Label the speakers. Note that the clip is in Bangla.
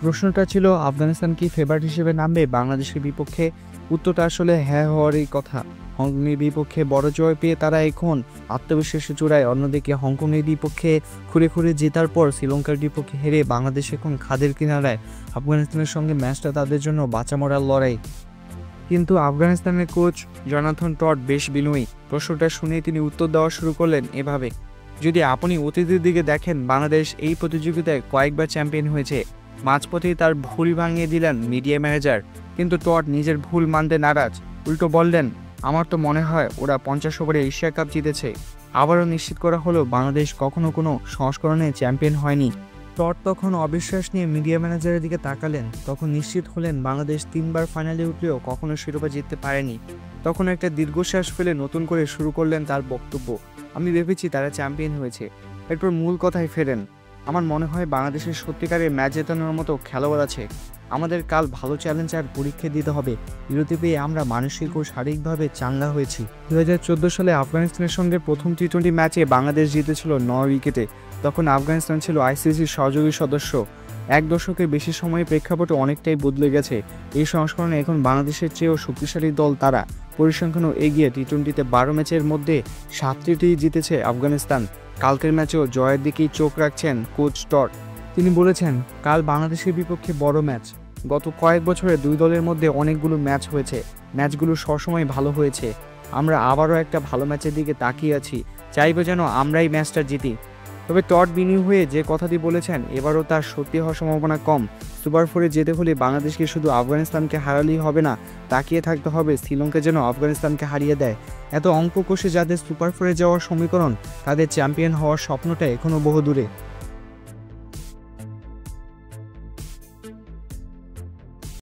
Speaker 1: প্রশ্নটা ছিল আফগানিস্তান কি ফেভারিট হিসেবে নামবে বাংলাদেশের বিপক্ষে? উত্তরটা আসলে হ্যাঁ হওয়ারই কথা। হংকংয়ের বিপক্ষে বড় জয় পেয়ে তারা এখন আত্মবিশ্বাসে চূড়ায়। অন্যদিকে হংকংয়ের বিপক্ষে খুঁড়ে খুঁড়ে জেতার পর শ্রীলঙ্কার বিপক্ষে হেরে বাংলাদেশ এখন খাদের কিনারায়। আফগানিস্তানের সঙ্গে ম্যাচটা তাদের জন্য বাঁচা মরার লড়াই। কিন্তু আফগানিস্তানের কোচ জনাথন টড বেশ বিনয়ী। প্রশ্নটা শুনেই তিনি উত্তর দেওয়া শুরু করলেন এভাবে: যদি আপনি অতীতের দিকে দেখেন, বাংলাদেশ এই প্রতিযোগিতায় কয়েকবার চ্যাম্পিয়ন হয়েছে। মাঝপথেই তার ভুল ভাঙিয়ে দিলেন মিডিয়া ম্যানেজার। কিন্তু টড নিজের ভুল মানতে নারাজ। উল্টো বললেন, আমার তো মনে হয় ওরা 50 ওভারে এশিয়া কাপ জিতেছে। আবারও নিশ্চিত করা হলো বাংলাদেশ কখনো কোনো সংস্করণে চ্যাম্পিয়ন হয়নি। টড তখন অবিশ্বাস নিয়ে মিডিয়া ম্যানেজারের দিকে তাকালেন। তখন নিশ্চিত হলেন বাংলাদেশ 3বার ফাইনালে উঠলেও কখনো শিরোপা জিততে পারেনি। তখন একটা দীর্ঘশ্বাস ফেলে নতুন করে শুরু করলেন তার বক্তব্য: আমি ভেবেছি তারা চ্যাম্পিয়ন হয়েছে। এরপর মূল কথায় ফেরেন: আমার মনে হয় বাংলাদেশের সত্যিকারের ম্যাচ জেতানোর মতো খেলোয়াড় আছে। আমাদের কাল ভালো চ্যালেঞ্জ আর পরীক্ষা দিতে হবে। বিরতি পেয়ে আমরা মানসিক ও শারীরিকভাবে চাঙ্গা হয়েছি। 2014 সালে আফগানিস্তানের সঙ্গে প্রথম টি-20 ম্যাচে বাংলাদেশ জিতেছিল 9 উইকেটে। তখন আফগানিস্তান ছিল আইসিসির সহযোগী সদস্য। এক দশকের বেশি সময়ে প্রেক্ষাপটে অনেকটাই বদলে গেছে। এই সংস্করণে এখন বাংলাদেশের চেয়েও শক্তিশালী দল তারা। পরিসংখ্যানও এগিয়ে। টি-20তে 12 ম্যাচের মধ্যে 7টি জিতেছে আফগানিস্তান। কালকের ম্যাচেও জয়ের দিকেই চোখ রাখছেন কোচ টড। তিনি বলেছেন, কাল বাংলাদেশের বিপক্ষে বড় ম্যাচ। গত কয়েক বছরে দুই দলের মধ্যে অনেকগুলো ম্যাচ হয়েছে। ম্যাচগুলো সবসময় ভালো হয়েছে। আমরা আবারও একটা ভালো ম্যাচের দিকে তাকিয়ে আছি। চাইবো যেন আমরাই ম্যাচটা জিতি। তবে টড বিনিয়োগ হয়ে যে কথাটি বলেছেন, এবারও তার সত্যি হওয়ার সম্ভাবনা কম। সুপার ফোরে যেতে হলে বাংলাদেশকে শুধু আফগানিস্তানকে হারালেই হবে না, তাকিয়ে থাকতে হবে শ্রীলঙ্কা যেন আফগানিস্তানকে হারিয়ে দেয়। এত অঙ্ক কষে যাদের সুপার ফোরে যাওয়ার সমীকরণ, তাদের চ্যাম্পিয়ন হওয়ার স্বপ্নটা এখনও বহু দূরে।